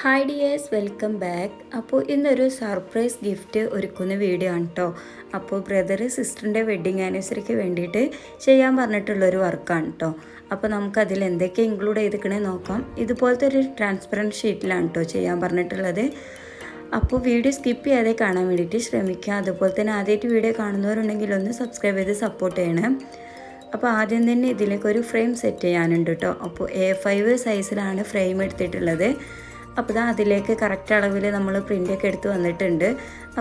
Hi dears, welcome back. അപ്പോൾ ഇന്നൊരു surprise gift ഒരുക്കുന്ന വീഡിയോ ആണ് കേട്ടോ. അപ്പോൾ ബ്രദർ സിസ്റ്ററിൻ്റെ വെഡ്ഡിങ് ആനിവേഴ്സറിക്ക് വേണ്ടിയിട്ട് ചെയ്യാൻ പറഞ്ഞിട്ടുള്ളൊരു വർക്കാണ് കേട്ടോ. അപ്പോൾ നമുക്കതിൽ എന്തൊക്കെ ഇൻക്ലൂഡ് ചെയ്തിക്കണേ നോക്കാം. ഇതുപോലത്തെ ഒരു ട്രാൻസ്പെറൻറ്റ് ഷീറ്റിലാണ് കേട്ടോ ചെയ്യാൻ പറഞ്ഞിട്ടുള്ളത്. അപ്പോൾ വീഡിയോ സ്കിപ്പ് ചെയ്യാതെ കാണാൻ വേണ്ടിയിട്ട് ശ്രമിക്കുക. അതുപോലെ തന്നെ ആദ്യമായിട്ട് വീഡിയോ കാണുന്നവരുണ്ടെങ്കിൽ ഒന്ന് സബ്സ്ക്രൈബ് ചെയ്ത് സപ്പോർട്ട് ചെയ്യണം. അപ്പോൾ ആദ്യം തന്നെ ഇതിലേക്കൊരു ഫ്രെയിം സെറ്റ് ചെയ്യാനുണ്ട് കേട്ടോ. അപ്പോൾ A5 സൈസിലാണ് ഫ്രെയിം എടുത്തിട്ടുള്ളത്. അപ്പോൾ അതിലേക്ക് കറക്റ്റ് അളവിൽ നമ്മൾ പ്രിൻ്റൊക്കെ എടുത്ത് വന്നിട്ടുണ്ട്.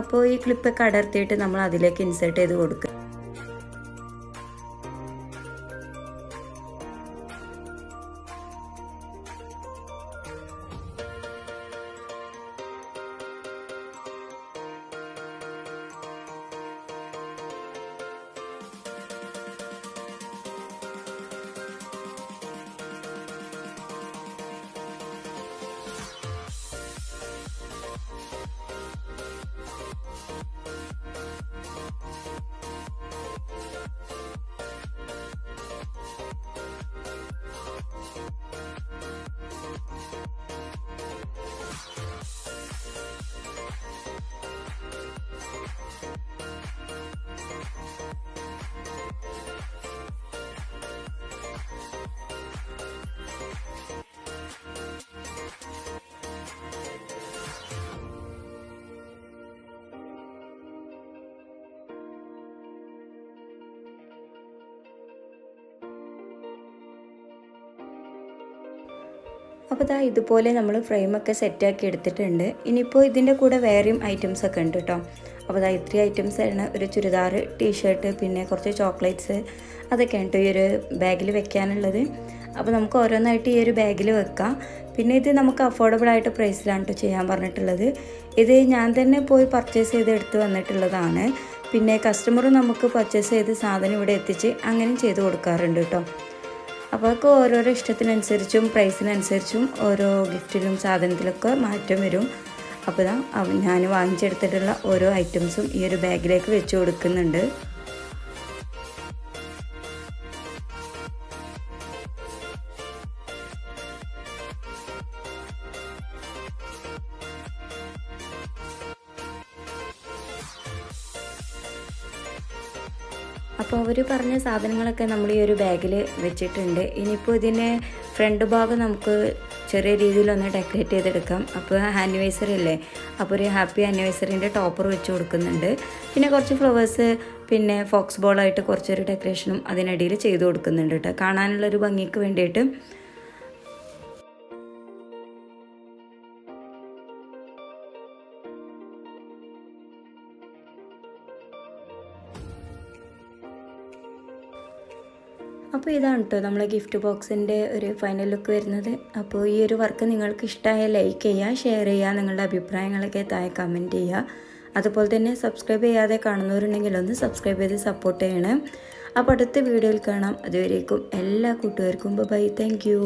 അപ്പോൾ ഈ ക്ലിപ്പൊക്കെ അടർത്തിയിട്ട് നമ്മൾ അതിലേക്ക് ഇൻസേർട്ട് ചെയ്ത് കൊടുക്കുക. അപ്പോൾ ഇതുപോലെ നമ്മൾ ഫ്രെയിമൊക്കെ സെറ്റാക്കി എടുത്തിട്ടുണ്ട്. ഇനിയിപ്പോൾ ഇതിൻ്റെ കൂടെ വേറെയും ഐറ്റംസൊക്കെ ഉണ്ട് കേട്ടോ. അപ്പോൾ ഇത്രയും ഐറ്റംസാണ്: ഒരു ചുരിദാർ, ടീഷർട്ട്, പിന്നെ കുറച്ച് ചോക്ലേറ്റ്സ്, അതൊക്കെയാണ് കേട്ടോ ഈ ഒരു ബാഗിൽ വെക്കാനുള്ളത്. അപ്പോൾ നമുക്ക് ഓരോന്നായിട്ട് ഈ ഒരു ബാഗിൽ വെക്കാം. പിന്നെ ഇത് നമുക്ക് അഫോർഡബിളായിട്ട് പ്രൈസിലാണ് കേട്ടോ ചെയ്യാൻ പറഞ്ഞിട്ടുള്ളത്. ഇത് ഞാൻ തന്നെ പോയി പർച്ചേസ് ചെയ്ത് എടുത്ത് വന്നിട്ടുള്ളതാണ്. പിന്നെ കസ്റ്റമർ നമുക്ക് പർച്ചേസ് ചെയ്ത് സാധനം ഇവിടെ എത്തിച്ച് അങ്ങനെയും ചെയ്ത് കൊടുക്കാറുണ്ട് കേട്ടോ. അപ്പോൾ അതൊക്കെ ഓരോരോ ഇഷ്ടത്തിനനുസരിച്ചും പ്രൈസിനനുസരിച്ചും ഓരോ ഗിഫ്റ്റിലും സാധനത്തിലൊക്കെ മാറ്റം വരും. അപ്പോൾ ഞാൻ വാങ്ങിച്ചെടുത്തിട്ടുള്ള ഓരോ ഐറ്റംസും ഈ ഒരു ബാഗിലേക്ക് വെച്ച് കൊടുക്കുന്നുണ്ട്. അപ്പോൾ അവർ പറഞ്ഞ സാധനങ്ങളൊക്കെ നമ്മൾ ഈ ഒരു ബാഗിൽ വെച്ചിട്ടുണ്ട്. ഇനിയിപ്പോൾ ഇതിൻ്റെ ഫ്രണ്ട് ഭാഗം നമുക്ക് ചെറിയ രീതിയിലൊന്ന് ഡെക്കറേറ്റ് ചെയ്തെടുക്കാം. അപ്പോൾ ആനിവേഴ്സറി അല്ലേ, അപ്പോൾ ഒരു ഹാപ്പി ആനിവേഴ്സറിൻ്റെ ടോപ്പർ വെച്ച് കൊടുക്കുന്നുണ്ട്. പിന്നെ കുറച്ച് ഫ്ലവേഴ്സ്, പിന്നെ ഫോക്സ് ബോളായിട്ട് കുറച്ചൊരു ഡെക്കറേഷനും അതിനിടയിൽ ചെയ്ത് കൊടുക്കുന്നുണ്ട് കേട്ടോ, കാണാനുള്ളൊരു ഭംഗിക്ക് വേണ്ടിയിട്ട്. അപ്പോൾ ഇതാണ് കേട്ടോ നമ്മളെ ഗിഫ്റ്റ് ബോക്സിൻ്റെ ഒരു ഫൈനൽ ലുക്ക് വരുന്നത്. അപ്പോൾ ഈ ഒരു വർക്ക് നിങ്ങൾക്ക് ഇഷ്ടമായ ലൈക്ക് ചെയ്യുക, ഷെയർ ചെയ്യുക, നിങ്ങളുടെ അഭിപ്രായങ്ങളൊക്കെ താഴെ കമൻറ്റ് ചെയ്യുക. അതുപോലെ തന്നെ സബ്സ്ക്രൈബ് ചെയ്യാതെ കാണുന്നവരുണ്ടെങ്കിൽ ഒന്ന് സബ്സ്ക്രൈബ് ചെയ്ത് സപ്പോർട്ട് ചെയ്യണം. അപ്പോൾ അടുത്ത വീഡിയോയിൽ കാണാം. അതുവരേക്കും എല്ലാ കൂട്ടുകാർക്കും ബൈ. Thank you.